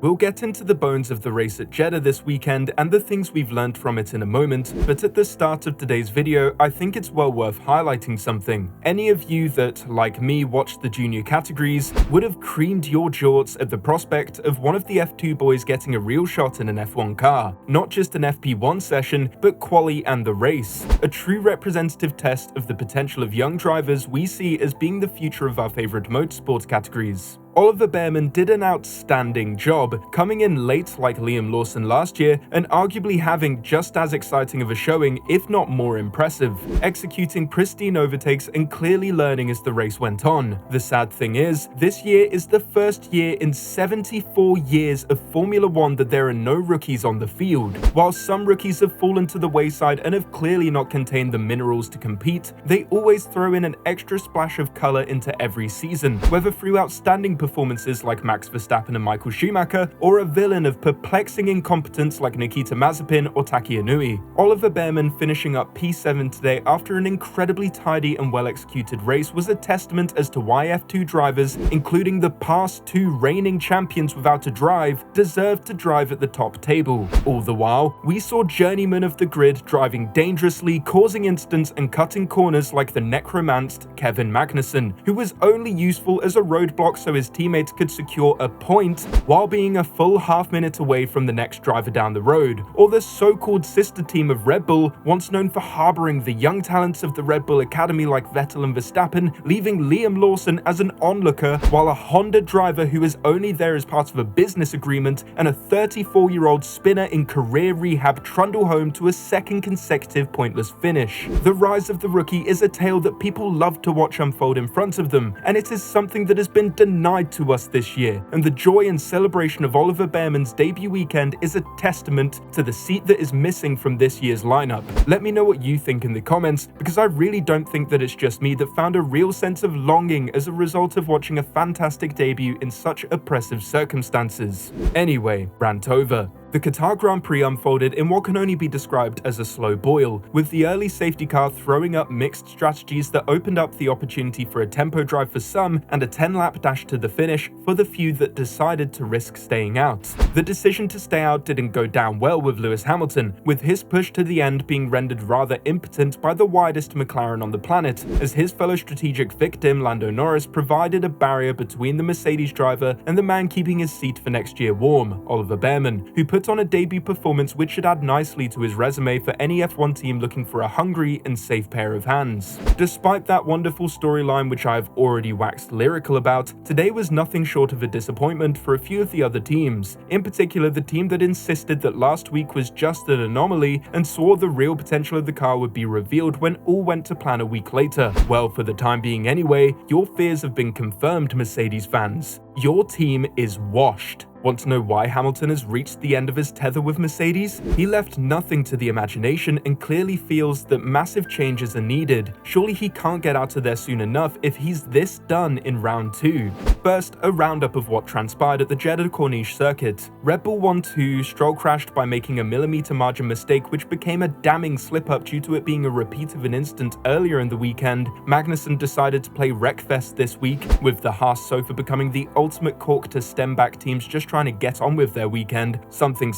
We'll get into the bones of the race at Jeddah this weekend and the things we've learned from it in a moment, but at the start of today's video, I think it's well worth highlighting something. Any of you that, like me, watched the junior categories would have creamed your jorts at the prospect of one of the F2 boys getting a real shot in an F1 car. Not just an FP1 session, but quali and the race. A true representative test of the potential of young drivers we see as being the future of our favourite motorsport categories. Oliver Bearman did an outstanding job, coming in late like Liam Lawson last year and arguably having just as exciting of a showing, if not more impressive, executing pristine overtakes and clearly learning as the race went on. The sad thing is, this year is the first year in 74 years of Formula 1 that there are no rookies on the field. While some rookies have fallen to the wayside and have clearly not contained the minerals to compete, they always throw in an extra splash of colour into every season, whether through outstanding performances like Max Verstappen and Michael Schumacher, or a villain of perplexing incompetence like Nikita Mazepin or Taki Inui. Oliver Bearman finishing up P7 today after an incredibly tidy and well-executed race was a testament as to why F2 drivers, including the past two reigning champions without a drive, deserved to drive at the top table. All the while, we saw journeymen of the grid driving dangerously, causing incidents and cutting corners like the necromanced Kevin Magnussen, who was only useful as a roadblock so his teammates could secure a point while being a full half-minute away from the next driver down the road, or the so-called sister team of Red Bull, once known for harboring the young talents of the Red Bull Academy like Vettel and Verstappen, leaving Liam Lawson as an onlooker, while a Honda driver who is only there as part of a business agreement and a 34-year-old spinner in career rehab trundle home to a second consecutive pointless finish. The rise of the rookie is a tale that people love to watch unfold in front of them, and it is something that has been denied to us this year, and the joy and celebration of Oliver Bearman's debut weekend is a testament to the seat that is missing from this year's lineup. Let me know what you think in the comments, because I really don't think that it's just me that found a real sense of longing as a result of watching a fantastic debut in such oppressive circumstances. Anyway, rant over. The Qatar Grand Prix unfolded in what can only be described as a slow boil, with the early safety car throwing up mixed strategies that opened up the opportunity for a tempo drive for some and a 10-lap dash to the finish for the few that decided to risk staying out. The decision to stay out didn't go down well with Lewis Hamilton, with his push to the end being rendered rather impotent by the widest McLaren on the planet, as his fellow strategic victim Lando Norris provided a barrier between the Mercedes driver and the man keeping his seat for next year warm, Oliver Bearman, who put on a debut performance which should add nicely to his resume for any F1 team looking for a hungry and safe pair of hands. Despite that wonderful storyline which I have already waxed lyrical about, today was nothing short of a disappointment for a few of the other teams, in particular the team that insisted that last week was just an anomaly and swore the real potential of the car would be revealed when all went to plan a week later. Well, for the time being anyway, your fears have been confirmed, Mercedes fans. Your team is washed. Want to know why Hamilton has reached the end of his tether with Mercedes? He left nothing to the imagination and clearly feels that massive changes are needed. Surely he can't get out of there soon enough if he's this done in round 2. First, a roundup of what transpired at the Jeddah Corniche circuit. Red Bull 1-2, Stroll crashed by making a millimeter margin mistake which became a damning slip-up due to it being a repeat of an incident earlier in the weekend. Magnussen decided to play Wreckfest this week, with the Haas sofa becoming the ultimate cork to stem back teams just trying to get on with their weekend. Something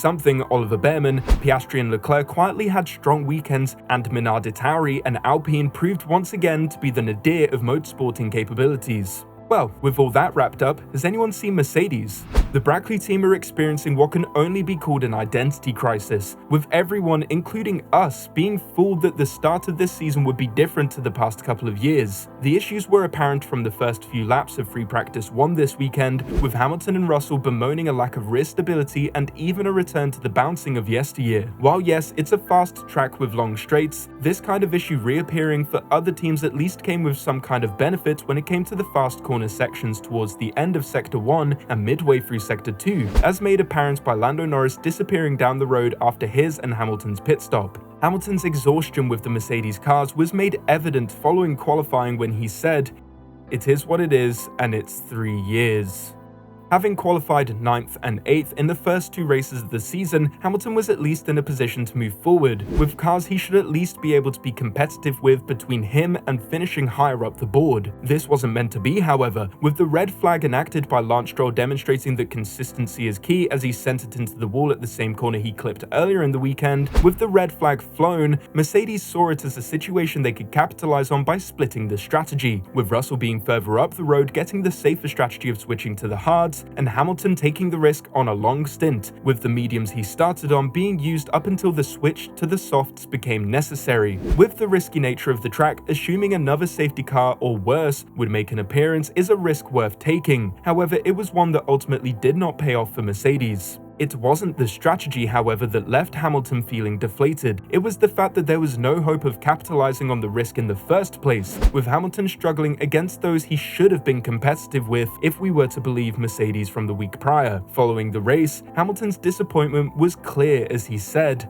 Oliver Bearman, Piastri and Leclerc quietly had strong weekends, and AlphaTauri and Alpine proved once again to be the nadir of motorsporting capabilities. Well, with all that wrapped up, has anyone seen Mercedes? The Brackley team are experiencing what can only be called an identity crisis, with everyone, including us, being fooled that the start of this season would be different to the past couple of years. The issues were apparent from the first few laps of Free Practice 1 this weekend, with Hamilton and Russell bemoaning a lack of rear stability and even a return to the bouncing of yesteryear. While yes, it's a fast track with long straights, this kind of issue reappearing for other teams at least came with some kind of benefit when it came to the fast corner sections towards the end of Sector 1 and midway through Sector 2, as made apparent by Lando Norris disappearing down the road after his and Hamilton's pit stop. Hamilton's exhaustion with the Mercedes cars was made evident following qualifying when he said, "It is what it is, and it's 3 years." Having qualified 9th and 8th in the first 2 races of the season, Hamilton was at least in a position to move forward, with cars he should at least be able to be competitive with between him and finishing higher up the board. This wasn't meant to be, however, with the red flag enacted by Lance Stroll demonstrating that consistency is key as he sent it into the wall at the same corner he clipped earlier in the weekend. With the red flag flown, Mercedes saw it as a situation they could capitalize on by splitting the strategy, with Russell being further up the road getting the safer strategy of switching to the hards, and Hamilton taking the risk on a long stint, with the mediums he started on being used up until the switch to the softs became necessary. With the risky nature of the track, assuming another safety car or worse would make an appearance is a risk worth taking. However, it was one that ultimately did not pay off for Mercedes. It wasn't the strategy, however, that left Hamilton feeling deflated. It was the fact that there was no hope of capitalizing on the risk in the first place, with Hamilton struggling against those he should have been competitive with if we were to believe Mercedes from the week prior. Following the race, Hamilton's disappointment was clear as he said,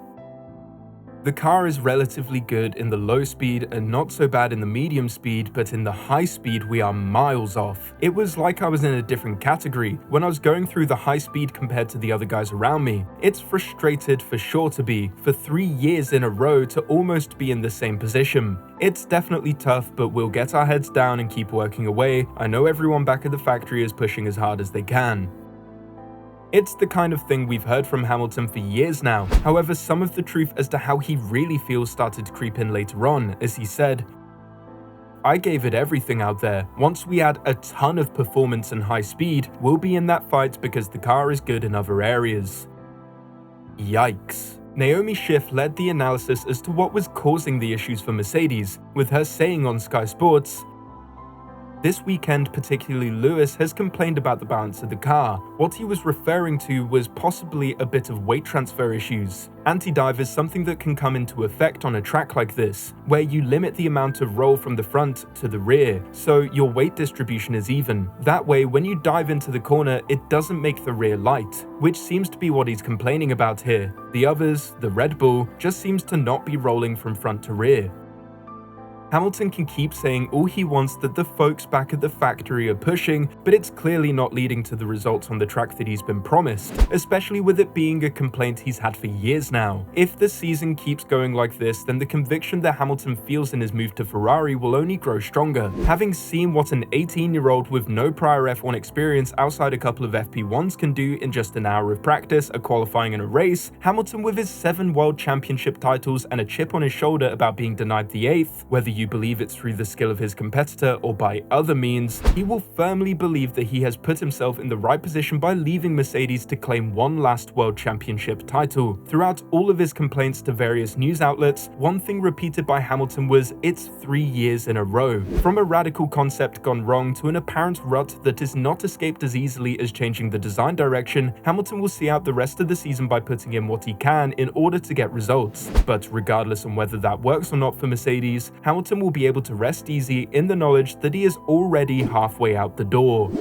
"The car is relatively good in the low speed and not so bad in the medium speed, but in the high speed we are miles off. It was like I was in a different category when I was going through the high speed compared to the other guys around me. It's frustrated for sure to be, for 3 years in a row to almost be in the same position. It's definitely tough, but we'll get our heads down and keep working away. I know everyone back at the factory is pushing as hard as they can." It's the kind of thing we've heard from Hamilton for years now. However, some of the truth as to how he really feels started to creep in later on, as he said, "I gave it everything out there. Once we add a ton of performance and high speed, we'll be in that fight because the car is good in other areas." Yikes. Naomi Schiff led the analysis as to what was causing the issues for Mercedes, with her saying on Sky Sports, "This weekend, particularly Lewis, has complained about the balance of the car. What he was referring to was possibly a bit of weight transfer issues. Anti-dive is something that can come into effect on a track like this, where you limit the amount of roll from the front to the rear, so your weight distribution is even. That way, when you dive into the corner, it doesn't make the rear light," which seems to be what he's complaining about here. The others, the Red Bull, just seems to not be rolling from front to rear. Hamilton can keep saying all he wants that the folks back at the factory are pushing, but it's clearly not leading to the results on the track that he's been promised, especially with it being a complaint he's had for years now. If the season keeps going like this, then the conviction that Hamilton feels in his move to Ferrari will only grow stronger. Having seen what an 18-year-old with no prior F1 experience outside a couple of FP1s can do in just an hour of practice, a qualifying and a race, Hamilton with his 7 World Championship titles and a chip on his shoulder about being denied the 8th, whether you believe it's through the skill of his competitor or by other means, he will firmly believe that he has put himself in the right position by leaving Mercedes to claim one last World Championship title. Throughout all of his complaints to various news outlets, one thing repeated by Hamilton was, "It's 3 years in a row." From a radical concept gone wrong to an apparent rut that is not escaped as easily as changing the design direction, Hamilton will see out the rest of the season by putting in what he can in order to get results. But regardless on whether that works or not for Mercedes, Hamilton will be able to rest easy in the knowledge that he is already halfway out the door.